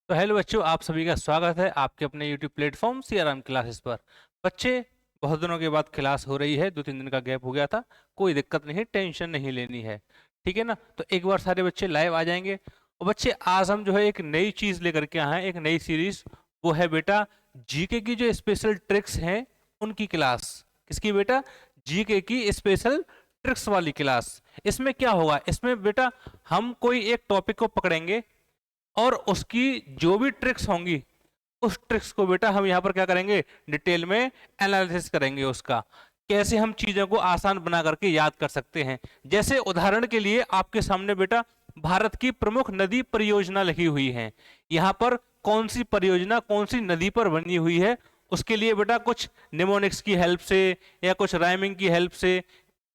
तो हेलो बच्चों, आप सभी का स्वागत है आपके अपने यूट्यूब प्लेटफॉर्म सीआरएम क्लासेस पर। बच्चे, बहुत दिनों के बाद क्लास हो रही है, 2-3 दिन का गैप हो गया था। कोई दिक्कत नहीं, टेंशन नहीं लेनी है। ठीक है ना? तो एक बार सारे बच्चे लाइव आ जाएंगे। और बच्चे, आज हम जो है एक नई चीज लेकर के आए हैं, एक नई सीरीज। वो है बेटा जीके की जो स्पेशल ट्रिक्स हैं उनकी क्लास। किसकी बेटा? जीके की स्पेशल ट्रिक्स वाली क्लास। इसमें क्या होगा? इसमें बेटा हम कोई एक टॉपिक को पकड़ेंगे और उसकी जो भी ट्रिक्स होंगी उस ट्रिक्स को बेटा हम यहाँ पर क्या करेंगे, डिटेल में एनालिसिस करेंगे उसका। कैसे हम चीजों को आसान बना करके याद कर सकते हैं। जैसे उदाहरण के लिए आपके सामने बेटा भारत की प्रमुख नदी परियोजना लिखी हुई है। यहाँ पर कौन सी परियोजना कौन सी नदी पर बनी हुई है, उसके लिए बेटा कुछ निमोनिक्स की हेल्प से या कुछ राइमिंग की हेल्प से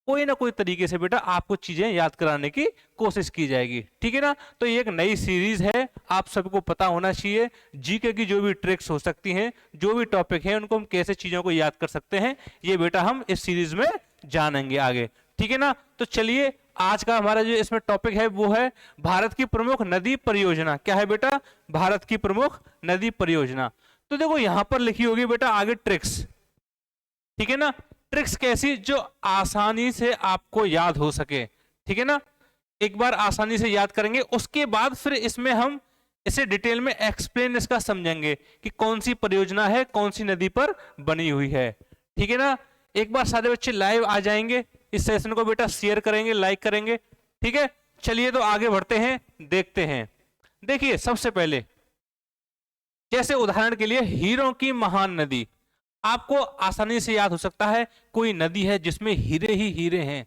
कोई ना कोई तरीके से बेटा आपको चीजें याद कराने की कोशिश की जाएगी। ठीक है ना? तो ये एक नई सीरीज है, आप सबको पता होना चाहिए जीके की जो भी ट्रिक्स हो सकती हैं, जो भी टॉपिक है, उनको हम कैसे चीजों को याद कर सकते हैं, ये बेटा हम इस सीरीज में जानेंगे आगे। ठीक है ना? तो चलिए, आज का हमारा जो इसमें टॉपिक है वो है भारत की प्रमुख नदी परियोजना। क्या है बेटा? भारत की प्रमुख नदी परियोजना। तो देखो यहां पर लिखी होगी बेटा आगे ट्रिक्स। ठीक है ना? ट्रिक्स कैसी? जो आसानी से आपको याद हो सके। ठीक है ना? एक बार आसानी से याद करेंगे, उसके बाद फिर इसमें हम इसे डिटेल में एक्सप्लेन इसका समझेंगे कि कौन सी परियोजना है, कौन सी नदी पर बनी हुई है। ठीक है ना? एक बार सारे बच्चे लाइव आ जाएंगे, इस सेशन को बेटा शेयर करेंगे, लाइक करेंगे। ठीक है? चलिए तो आगे बढ़ते हैं, देखते हैं। देखिए सबसे पहले, जैसे उदाहरण के लिए हीरों की महान नदी आपको आसानी से याद हो सकता है। कोई नदी है जिसमें हीरे ही हीरे हैं,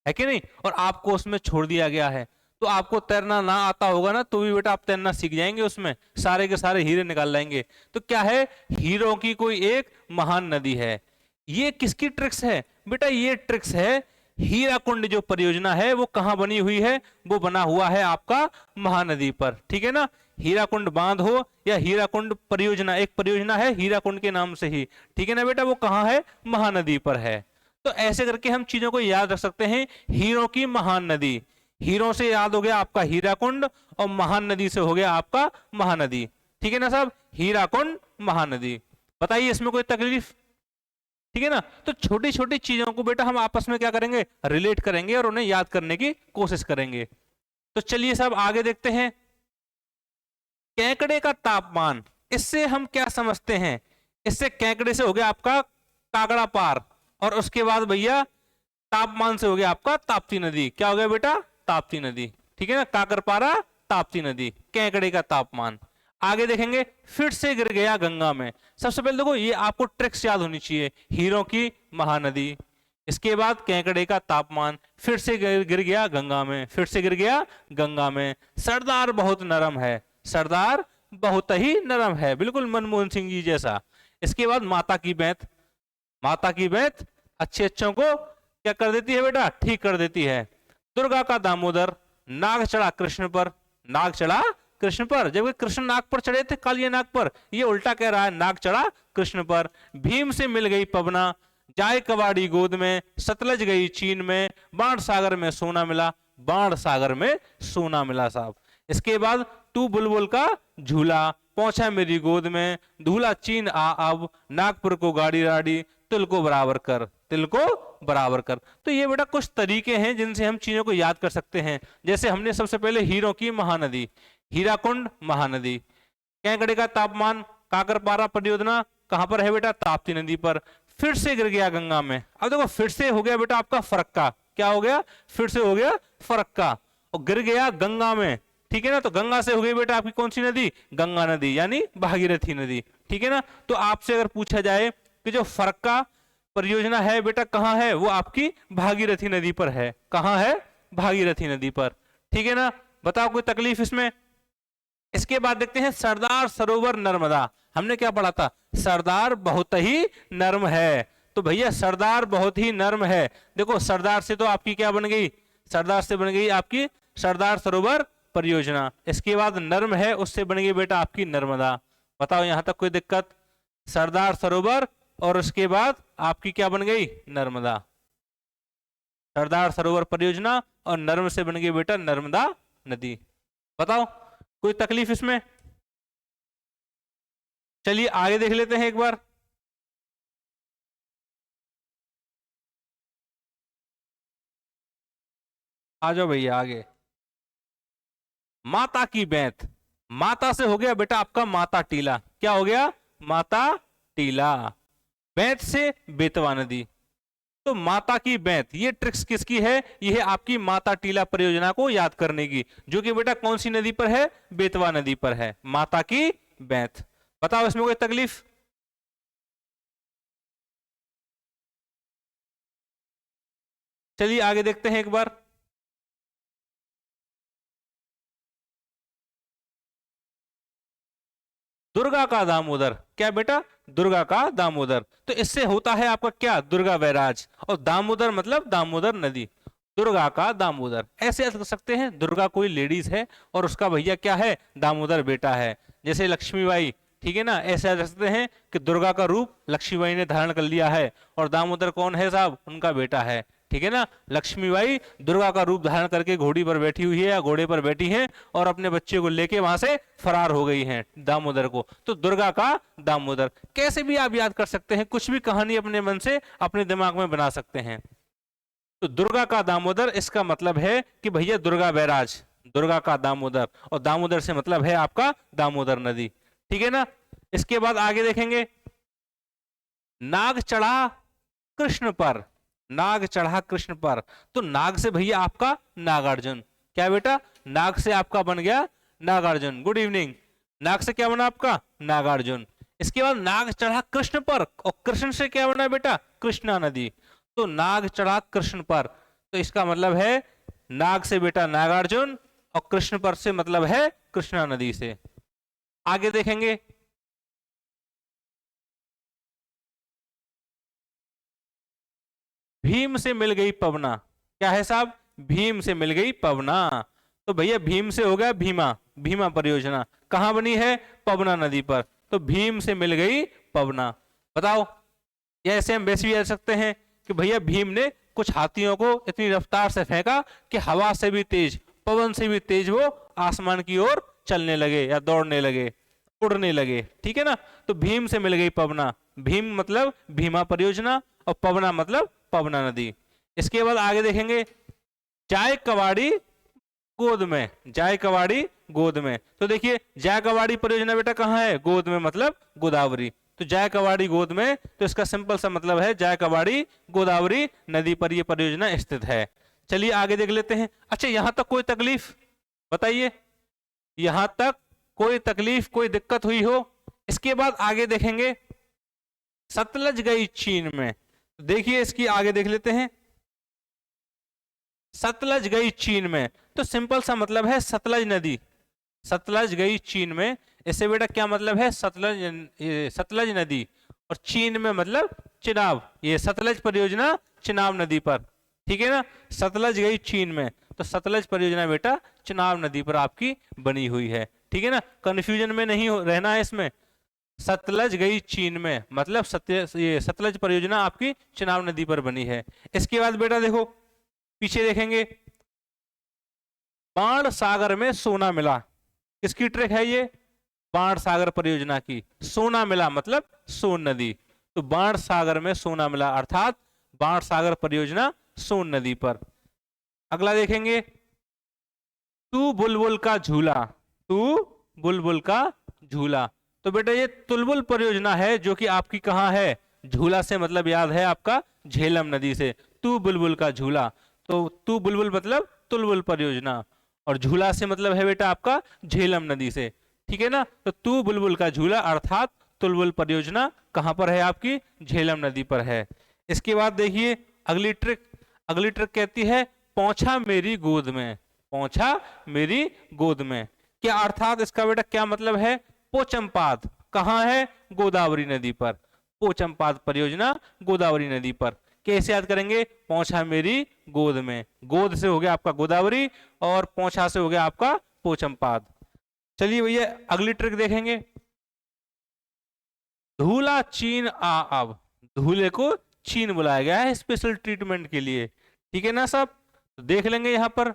है कि नहीं? और आपको उसमें छोड़ दिया गया है, तो आपको तैरना ना आता होगा ना, तो भी बेटा आप तैरना सीख जाएंगे, उसमें सारे के सारे हीरे निकाल लाएंगे। तो क्या है? हीरों की कोई एक महान नदी है। ये किसकी ट्रिक्स है बेटा? ये ट्रिक्स है हीराकुंड। जो परियोजना है वो कहां बनी हुई है? वो बना हुआ है आपका महानदी पर। ठीक है ना? हीराकुंड बांध हो या हीराकुंड परियोजना, एक परियोजना है हीराकुंड के नाम से ही। ठीक है ना बेटा? वो कहां है? महानदी पर है। तो ऐसे करके हम चीजों को याद रख सकते हैं। हीरों की महान नदी, हीरों से याद हो गया आपका हीराकुंड, और महान नदी से हो गया आपका महानदी। ठीक है ना साहब? हीराकुंड, महानदी। बताइए इसमें कोई तकलीफ? ठीक है ना? तो छोटी छोटी चीजों को बेटा हम आपस में क्या करेंगे, रिलेट करेंगे और उन्हें याद करने की कोशिश करेंगे। तो चलिए साहब आगे देखते हैं। केकड़े का तापमान, इससे हम क्या समझते हैं? इससे केकड़े से हो गया आपका काकड़ा पार, और उसके बाद भैया तापमान से हो गया आपका ताप्ती नदी। क्या हो गया बेटा? ताप्ती नदी। ठीक है ना? काकरपारा, ताप्ती नदी, केकड़े का तापमान। आगे देखेंगे, फिर से गिर गया गंगा में। सबसे पहले देखो ये आपको ट्रिक्स याद होनी चाहिए। हीरों की महानदी, इसके बाद केकड़े का तापमान, फिर से गिर गया गंगा में, फिर से गिर गया गंगा में। सरदार बहुत नरम है, सरदार बहुत ही नरम है, बिल्कुल मनमोहन सिंह जी जैसा। इसके बाद माता की बैंत, माता की बैंत अच्छे अच्छों को क्या कर देती है बेटा? ठीक कर देती है। दुर्गा का दामोदर, नाग चढ़ा कृष्ण पर, नाग चढ़ा कृष्ण पर, जबकि कृष्ण नाग पर चढ़े थे, कालिया नाग पर। ये उल्टा कह रहा है, नाग चढ़ा कृष्ण पर। भीम से मिल गई पवना, जाए कबाड़ी गोद में, सतलज गई चीन में, बाण सागर में सोना मिला, बाण सागर में सोना मिला साहब। इसके बाद तू बुलबुल का झूला, पहुंचा मेरी गोद में, धूला चीन आ अब, नागपुर को गाड़ी राड़ी, तिल को बराबर कर, तिल को बराबर कर। तो ये बेटा कुछ तरीके हैं जिनसे हम चीजों को याद कर सकते हैं। जैसे हमने सबसे पहले हीरों की महानदी, हीराकुंड महानदी। केकड़े का तापमान, काकरपारा परियोजना कहां पर है बेटा? ताप्ती नदी पर। फिर से गिर गया गंगा में। अब देखो फिर से हो गया बेटा आपका फरक्का। क्या हो गया? फिर से हो गया फरक्का, और गिर गया गंगा में। ठीक है ना? तो गंगा से हो गई बेटा आपकी कौन सी नदी? गंगा नदी, यानी भागीरथी नदी। ठीक है ना? तो आपसे अगर पूछा जाए कि जो फरक्का परियोजना है बेटा कहां है, वो आपकी भागीरथी नदी पर है। कहां है? भागीरथी नदी पर। ठीक है ना? बताओ कोई तकलीफ इसमें? इसके बाद देखते हैं सरदार सरोवर नर्मदा। हमने क्या पढ़ा था? सरदार बहुत ही नर्म है। तो भैया सरदार बहुत ही नर्म है, देखो सरदार से तो आपकी क्या बन गई? सरदार से बन गई आपकी सरदार सरोवर परियोजना। इसके बाद नर्म है, उससे बन गई बेटा आपकी नर्मदा। बताओ यहां तक कोई दिक्कत? सरदार सरोवर और उसके बाद आपकी क्या बन गई? नर्मदा। सरदार सरोवर परियोजना और नर्म से बन गई बेटा नर्मदा नदी। बताओ कोई तकलीफ इसमें? चलिए आगे देख लेते हैं एक बार। आ जाओ भैया आगे। माता की बैंत, माता से हो गया बेटा आपका माता टीला। क्या हो गया? माता टीला। बैंत से बेतवा नदी। तो माता की बैंत, ये ट्रिक्स किसकी है? ये है आपकी माता टीला परियोजना को याद करने की, जो कि बेटा कौन सी नदी पर है? बेतवा नदी पर है माता की बैंत। बताओ इसमें कोई तकलीफ? चलिए आगे देखते हैं एक बार। दुर्गा का दामोदर। क्या बेटा? दुर्गा का दामोदर। तो इससे होता है आपका क्या? दुर्गा बैराज। और दामोदर मतलब दामोदर नदी। दुर्गा का दामोदर, ऐसे अर्थ कर सकते हैं। दुर्गा कोई लेडीज है और उसका भैया क्या है? दामोदर बेटा है। जैसे लक्ष्मीबाई, ठीक है ना, ऐसे अर्थ कर सकते हैं कि दुर्गा का रूप लक्ष्मीबाई ने धारण कर लिया है और दामोदर कौन है साहब? उनका बेटा है। ठीक है ना, लक्ष्मीबाई दुर्गा का रूप धारण करके घोड़ी पर बैठी हुई है या घोड़े पर बैठी है और अपने बच्चे को लेके वहां से फरार हो गई हैं दामोदर को। तो दुर्गा का दामोदर कैसे भी आप याद कर सकते हैं, कुछ भी कहानी अपने मन से अपने दिमाग में बना सकते हैं। तो दुर्गा का दामोदर, इसका मतलब है कि भैया दुर्गा बैराज, दुर्गा का दामोदर, और दामोदर से मतलब है आपका दामोदर नदी। ठीक है ना। इसके बाद आगे देखेंगे, नाग चढ़ा कृष्ण पर। नाग चढ़ा कृष्ण पर, तो नाग से भैया आपका नागार्जुन। क्या बेटा? नाग से आपका बन गया नागार्जुन। Good evening. नाग से क्या बना आपका? नागार्जुन। इसके बाद नाग चढ़ा कृष्ण पर, और कृष्ण से क्या बना बेटा? कृष्णा नदी। तो नाग चढ़ा कृष्ण पर, तो इसका मतलब है नाग से बेटा नागार्जुन, और कृष्ण पर से मतलब है कृष्णा नदी से। आगे देखेंगे, भीम से मिल गई पवना। क्या है साहब? भीम से मिल गई पवना। तो भैया भीम से हो गया भीमा, भीमा परियोजना कहां बनी है? पवना नदी पर। तो भीम से मिल गई पवना। बताओ, या ऐसे हम वैसे भी कह सकते हैं कि भैया भीम ने कुछ हाथियों को इतनी रफ्तार से फेंका कि हवा से भी तेज, पवन से भी तेज वो आसमान की ओर चलने लगे या दौड़ने लगे, उड़ने लगे। ठीक है ना। तो भीम से मिल गई पवना। भीम मतलब भीमा परियोजना, और पवना मतलब पवना नदी। इसके बाद आगे देखेंगे, जाय कवाड़ी गोद में। जाय कवाड़ी गोद में, तो देखिए जाय कवाड़ी परियोजना बेटा कहाँ है? गोद में मतलब गोदावरी। तो जाय कवाड़ी गोद में, तो इसका सिंपल सा मतलब है जाय कवाड़ी गोदावरी नदी पर यह परियोजना स्थित है। चलिए आगे देख लेते हैं। अच्छा, यहां तक कोई तकलीफ बताइए? यहां तक कोई तकलीफ, कोई दिक्कत हुई हो? इसके बाद आगे देखेंगे, सतलज गई चीन में। देखिए इसकी आगे देख लेते हैं, सतलज गई चीन में। तो सिंपल सा मतलब है सतलज नदी। सतलज गई चीन में, इससे बेटा क्या मतलब है? सतलज, ये सतलज नदी, और चीन में मतलब चिनाब। ये सतलज परियोजना चिनाब नदी पर। ठीक है ना। सतलज गई चीन में, तो सतलज परियोजना बेटा चिनाब नदी पर आपकी बनी हुई है। ठीक है ना, कंफ्यूजन में नहीं रहना है इसमें। सतलज गई चीन में मतलब ये सतलज परियोजना आपकी चिनाब नदी पर बनी है। इसके बाद बेटा देखो पीछे देखेंगे, बाण सागर में सोना मिला। किसकी ट्रिक है ये? बाण सागर परियोजना की। सोना मिला मतलब सोन नदी। तो बाण सागर में सोना मिला अर्थात बाण सागर परियोजना सोन नदी पर। अगला देखेंगे, तू बुलबुल का झूला। तू बुलबुल का झूला, तो बेटा ये तुलबुल परियोजना है जो कि आपकी कहाँ है? झूला से मतलब याद है आपका झेलम नदी से। तू बुलबुल का झूला, तो तू बुलबुल मतलब तुलबुल परियोजना, और झूला से मतलब है बेटा आपका झेलम नदी से। ठीक है ना। तो तू बुलबुल का झूला अर्थात तुलबुल परियोजना कहां पर है? आपकी झेलम नदी पर है। इसके बाद देखिए अगली ट्रिक। अगली ट्रिक कहती है, पहुंचा मेरी गोद में। पहुंचा मेरी गोद में, क्या अर्थात इसका बेटा क्या मतलब है? पोचमपाद कहां है? गोदावरी नदी पर। पोचमपाद परियोजना गोदावरी नदी पर। कैसे याद करेंगे? पहुंचा मेरी गोद में, गोद से हो गया आपका गोदावरी, और पहुंचा से हो गया आपका पोचमपाद। चलिए भैया अगली ट्रिक देखेंगे, धूला चीन आ अब। धूले को चीन बुलाया गया है स्पेशल ट्रीटमेंट के लिए। ठीक है ना सब? तो देख लेंगे यहां पर,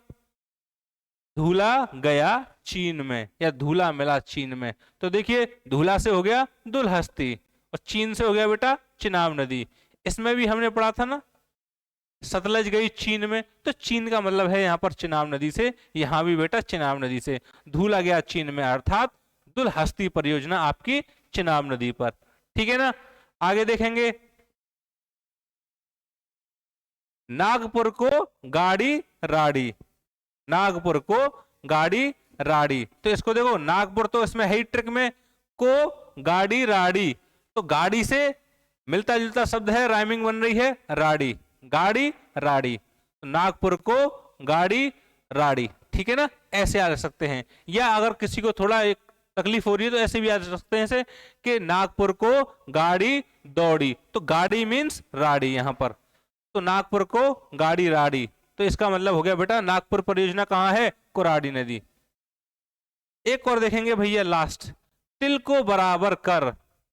धूला गया चीन में, या धूला मिला चीन में। तो देखिए धूला से हो गया दुलहस्ती और चीन से हो गया बेटा चिनाब नदी। इसमें भी हमने पढ़ा था ना, सतलज गई चीन में, तो चीन का मतलब है यहाँ पर चिनाब नदी से, यहाँ भी बेटा चिनाब नदी से। धूला गया चीन में अर्थात दुलहस्ती परियोजना आपकी चिनाब नदी पर। ठीक है ना। आगे देखेंगे, नागपुर को गाड़ी राड़ी, नागपुर को गाड़ी राड़ी। तो इसको देखो, नागपुर तो इसमें है ही ट्रिक में, को गाड़ी राड़ी, तो गाड़ी से मिलता जुलता शब्द है, राइमिंग बन रही है राड़ी, गाड़ी राड़ी, तो नागपुर को गाड़ी राड़ी। ठीक है ना, ऐसे आ सकते हैं। या अगर किसी को थोड़ा एक तकलीफ हो रही है तो ऐसे भी आ सकते हैं ऐसे कि नागपुर को गाड़ी दौड़ी, तो गाड़ी मीन्स राड़ी यहाँ पर, तो नागपुर को गाड़ी राड़ी, तो इसका मतलब हो गया बेटा नागपुर परियोजना कहाँ है, कुराड़ी नदी। एक और देखेंगे भैया लास्ट, तिल को बराबर कर,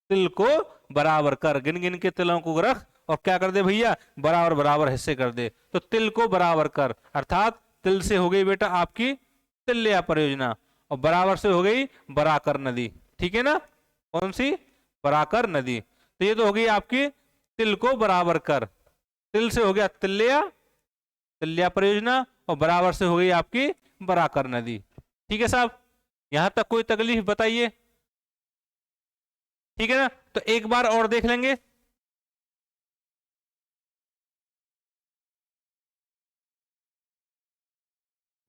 तिल को बराबर कर, गिन गिन के तिलों को रख और क्या कर दे भैया, बराबर बराबर हिस्से कर दे। तो तिल को बराबर कर अर्थात तिल से हो गई बेटा आपकी तिल्या परियोजना और बराबर से हो गई बराकर नदी। ठीक है ना, कौन सी, बराकर नदी। तो ये तो हो गई आपकी तिल को बराबर कर, तिल से हो गया तिल्या, तिल्या परियोजना, और बराबर से हो गई आपकी बराकर नदी। ठीक है साहब, यहां तक कोई तकलीफ बताइए। ठीक है ना, तो एक बार और देख लेंगे।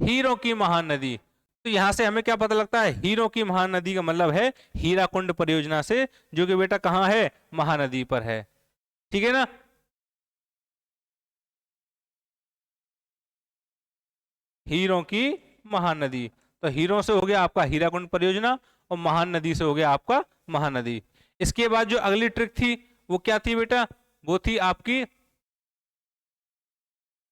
हीरों की महान नदी, तो यहां से हमें क्या पता लगता है, हीरों की महान नदी का मतलब है हीराकुंड परियोजना से, जो कि बेटा कहां है, महानदी पर है। ठीक है ना, हीरों की महानदी, तो हीरों से हो गया आपका हीराकुंड परियोजना और महान नदी से हो गया आपका महानदी। इसके बाद जो अगली ट्रिक थी वो क्या थी बेटा, वो थी आपकी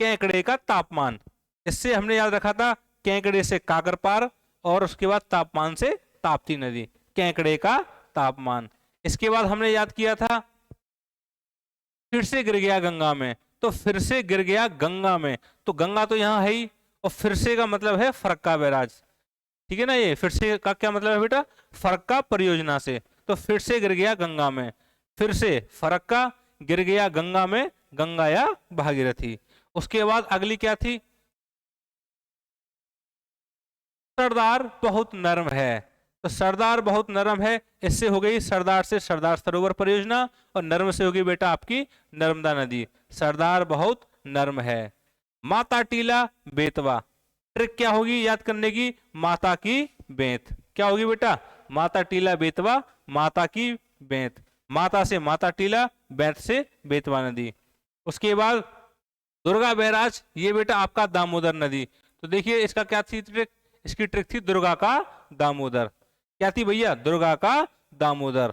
केकड़े का तापमान। इससे हमने याद रखा था केकड़े से काकर पार और उसके बाद तापमान से ताप्ती नदी, केकड़े का तापमान। इसके बाद हमने याद किया था फिर से गिर गया गंगा में, तो फिर से गिर गया गंगा में, तो गंगा तो यहाँ है ही, और फिर से का मतलब है फरक्का बैराज। ठीक है ना, ये फिर से का क्या मतलब है बेटा, फरक्का परियोजना से, तो फिर से गिर गया गंगा में, फिर से फरक्का, गिर गया गंगा में, गंगा या भागीरथी। उसके बाद अगली क्या थी, सरदार बहुत नर्म है, तो सरदार बहुत नरम है, इससे हो गई सरदार से सरदार सरोवर परियोजना और नर्म से होगी बेटा आपकी नर्मदा नदी, सरदार बहुत नर्म है। माता टीला बेतवा, ट्रिक क्या होगी याद करने की, माता की बेंत, क्या होगी बेटा, माता टीला बेतवा, माता की बेंत, माता से माता टीला, बेंत से बेतवा नदी। उसके बाद दुर्गा बैराज, ये बेटा आपका दामोदर नदी, तो देखिए इसका क्या थी ट्रिक, इसकी ट्रिक थी दुर्गा का दामोदर, क्या थी भैया, दुर्गा का दामोदर।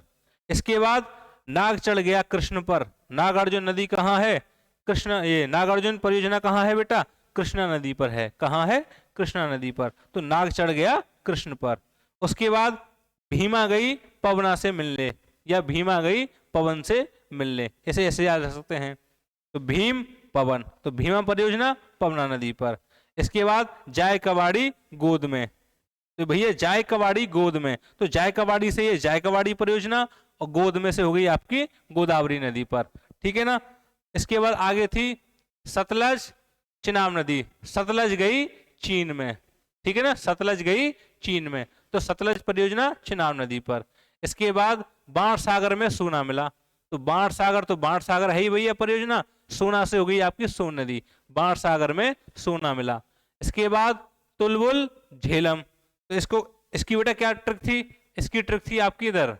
इसके बाद नाग चढ़ गया कृष्ण पर, नागार्जुन नदी कहाँ है, कृष्ण, ये नागार्जुन परियोजना कहाँ है बेटा, कृष्णा नदी पर है, कहाँ है, कृष्णा नदी पर, तो नाग चढ़ गया कृष्ण पर। उसके बाद भीमा गई पवना से मिलने, या भीमा गई पवन से मिलने, ऐसे ऐसे याद रख सकते हैं। तो भीम पवन, तो भीमा परियोजना पवना नदी पर। इसके बाद जाय कबाड़ी गोद में, तो भैया जाय कबाड़ी गोद में, तो जाय कबाड़ी से ये जाय कबाड़ी परियोजना और गोद में से हो गई आपकी गोदावरी नदी पर। ठीक है ना, इसके बाद आगे थी सतलज चिनाब नदी, सतलज गई चीन में, ठीक है ना, सतलज गई चीन में, तो सतलज परियोजना चिनाब नदी पर। इसके बाद बाण सागर में सोना मिला, तो बाण सागर, तो बाण सागर है ही भैया परियोजना, सोना से हो गई आपकी सोन नदी, बाण सागर में सोना मिला। इसके बाद तुलबुल झेलम, तो इसको, इसकी बेटा क्या ट्रिक थी, इसकी ट्रिक थी आपकी इधर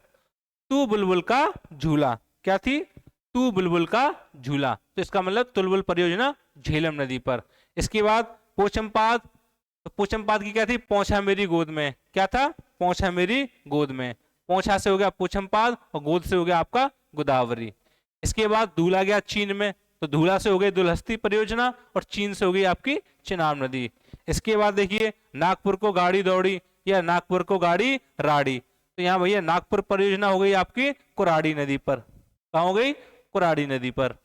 तू बुलबुल का झूला, क्या थी, तू बुलबुल का झूला, तो इसका मतलब तुलबुल परियोजना झेलम नदी पर। इसके बाद पोचमपाद, तो पोचमपाद की क्या थी, पौछा मेरी गोद में, क्या था, पौछा मेरी गोद में, पौछा से हो गया पोचमपाद और गोद से हो गया आपका गोदावरी। इसके बाद धूला गया चीन में, तो धूला से हो गई दुलहस्ती परियोजना और चीन से हो गई आपकी चिनाब नदी। इसके बाद देखिए नागपुर को गाड़ी दौड़ी या नागपुर को गाड़ी राड़ी, तो यहाँ भैया नागपुर परियोजना हो गई आपकी कुराड़ी नदी पर, कहाँ हो गई, कुराड़ी नदी पर।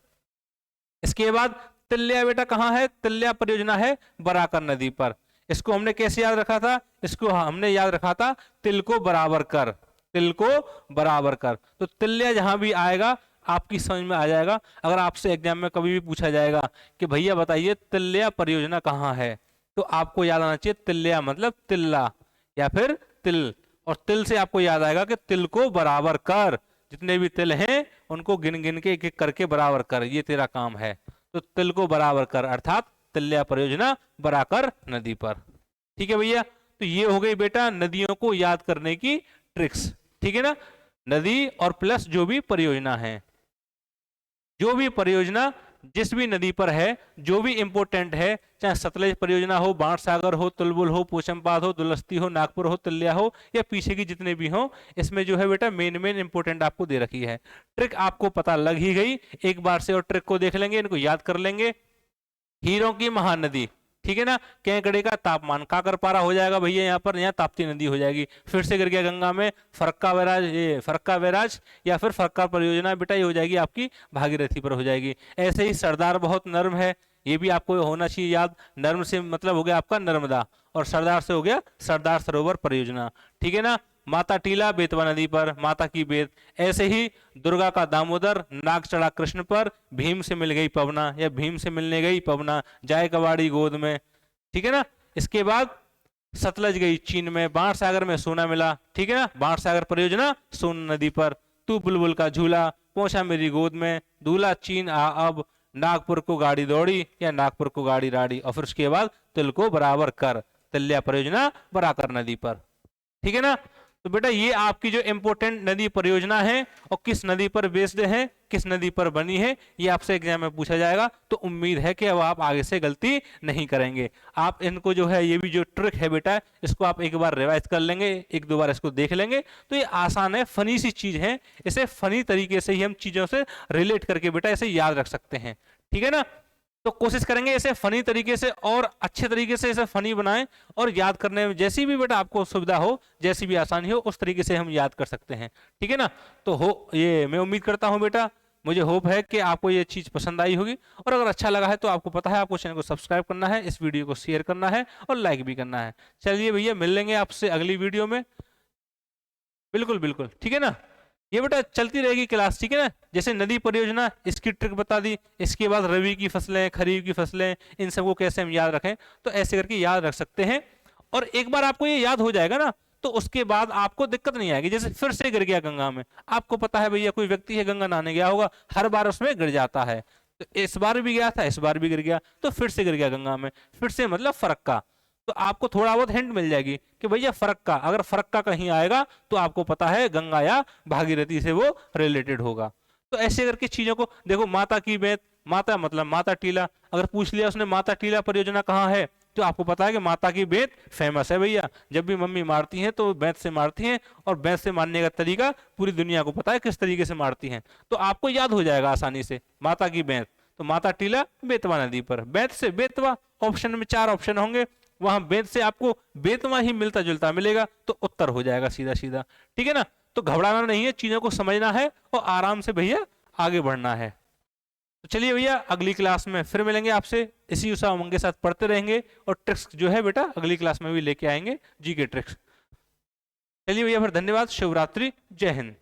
इसके बाद तिल्या बेटा कहाँ है, तिल्या परियोजना है बराकर नदी पर। इसको हमने कैसे याद रखा था? इसको हमने याद रखा था तिल को बराबर कर, तिल को बराबर कर। तो तिल्य जहां भी आएगा आपकी समझ में आ जाएगा। अगर आपसे एग्जाम में कभी भी पूछा जाएगा कि भैया बताइए तिल्य परियोजना कहाँ है, तो आपको याद आना चाहिए तिल्य मतलब तिल्ला या फिर तिल, और तिल से आपको याद आएगा कि तिल को बराबर कर, जितने भी तिल हैं उनको गिन गिन के एक एक करके बराबर कर, ये तेरा काम है। तो तिल को बराबर कर अर्थात तिल्य परियोजना बराकर नदी पर। ठीक है भैया, तो ये हो गई बेटा नदियों को याद करने की ट्रिक्स। ठीक है ना, नदी और प्लस जो भी परियोजना है, जो भी परियोजना जिस भी नदी पर है, जो भी इंपोर्टेंट है, चाहे सतलज परियोजना हो, बाणसागर हो, तुलबुल हो, पोचमपाद हो, दुलस्ती हो, नागपुर हो, तिल्लिया हो, या पीछे की जितने भी हो, इसमें जो है बेटा मेन मेन इंपोर्टेंट आपको दे रखी है। ट्रिक आपको पता लग ही गई, एक बार से और ट्रिक को देख लेंगे, इनको याद कर लेंगे। हीरों की महानदी, ठीक है ना, केकड़े का तापमान, काकरपारा हो जाएगा भैया यहाँ पर, यहाँ ताप्ती नदी हो जाएगी। फिर से गिर गया गंगा में फरक्का बैराज, ये फरक्का बैराज या फिर फरक्का परियोजना बेटा ये हो जाएगी आपकी भागीरथी पर हो जाएगी। ऐसे ही सरदार बहुत नर्म है, ये भी आपको होना चाहिए याद। नर्म से मतलब हो गया आपका नर्मदा, और सरदार से हो गया सरदार सरोवर परियोजना। ठीक है ना, माता टीला बेतवा नदी पर, माता की बेत। ऐसे ही दुर्गा का दामोदर, नाग चढ़ा कृष्ण पर, भीम से मिल गई पवना या भीम से मिलने गई पवना, जाए कबाड़ी गोद में। ठीक है ना, इसके बाद सतलज गई चीन में, बाणसागर में सोना मिला। ठीक है ना, बाणसागर परियोजना सोन नदी पर। तू बुलबुल का झूला, पहुंचा मेरी गोद में, दूल्हा चीन आ अब, नागपुर को गाड़ी दौड़ी या नागपुर को गाड़ी राड़ी। और फिर उसके बाद तिल को बराबर कर, तिल्या परियोजना बराकर नदी पर। ठीक है ना, तो बेटा ये आपकी जो इंपोर्टेंट नदी परियोजना है और किस नदी पर बेस्ड है, किस नदी पर बनी है, ये आपसे एग्जाम में पूछा जाएगा। तो उम्मीद है कि अब आप आगे से गलती नहीं करेंगे। आप इनको जो है, ये भी जो ट्रिक है बेटा, इसको आप एक बार रिवाइज कर लेंगे, एक दो बार इसको देख लेंगे, तो ये आसान है, फनी सी चीज है। इसे फनी तरीके से ही हम चीजों से रिलेट करके बेटा इसे याद रख सकते हैं। ठीक है ना, तो कोशिश करेंगे इसे फनी तरीके से और अच्छे तरीके से इसे फनी बनाएं, और याद करने में जैसी भी बेटा आपको सुविधा हो, जैसी भी आसानी हो, उस तरीके से हम याद कर सकते हैं। ठीक है ना, तो हो ये मैं उम्मीद करता हूं बेटा, मुझे होप है कि आपको ये चीज पसंद आई होगी। और अगर अच्छा लगा है तो आपको पता है आपको चैनल को सब्सक्राइब करना है, इस वीडियो को शेयर करना है और लाइक भी करना है। चलिए भैया, मिल लेंगे आपसे अगली वीडियो में। बिल्कुल बिल्कुल, ठीक है ना, ये बेटा चलती रहेगी क्लास। ठीक है ना, जैसे नदी परियोजना इसकी ट्रिक बता दी, इसके बाद रबी की फसलें, खरीफ की फसलें, इन सबको कैसे हम याद रखें, तो ऐसे करके याद रख सकते हैं। और एक बार आपको ये याद हो जाएगा ना, तो उसके बाद आपको दिक्कत नहीं आएगी। जैसे फिर से गिर गया गंगा में, आपको पता है भैया कोई व्यक्ति है गंगा नहाने गया होगा, हर बार उसमें गिर जाता है, तो इस बार भी गया था, इस बार भी गिर गया, तो फिर से गिर गया गंगा में। फिर से मतलब फर्क का, तो आपको थोड़ा बहुत हिंट मिल जाएगी कि भैया फर्क का, अगर फर्क का कहीं आएगा तो आपको पता है गंगा या भागीरथी से वो रिलेटेड होगा। तो ऐसे करके चीजों को देखो। माता की बेत, माता मतलब माता टीला, अगर पूछ लिया उसने माता टीला परियोजना कहाँ है, तो आपको पता है कि माता की बेत फेमस है भैया। जब भी मम्मी मारती हैं तो बेत से मारती हैं, और बेत से मारने का तरीका पूरी दुनिया को पता है किस तरीके से मारती हैं, तो आपको याद हो जाएगा आसानी से माता की बेत। तो माता टीला बेतवा नदी पर, बेत से बेतवा, ऑप्शन में 4 ऑप्शन होंगे, वहां बेत से आपको बेतवा ही मिलता जुलता मिलेगा, तो उत्तर हो जाएगा सीधा सीधा। ठीक है ना, तो घबराना नहीं है, चीजों को समझना है और आराम से भैया आगे बढ़ना है। तो चलिए भैया, अगली क्लास में फिर मिलेंगे आपसे, इसी उत्साह उमंग के साथ पढ़ते रहेंगे, और ट्रिक्स जो है बेटा अगली क्लास में भी लेके आएंगे, जी के ट्रिक्स। चलिए भैया फिर, धन्यवाद, शुभ रात्रि, जय हिंद।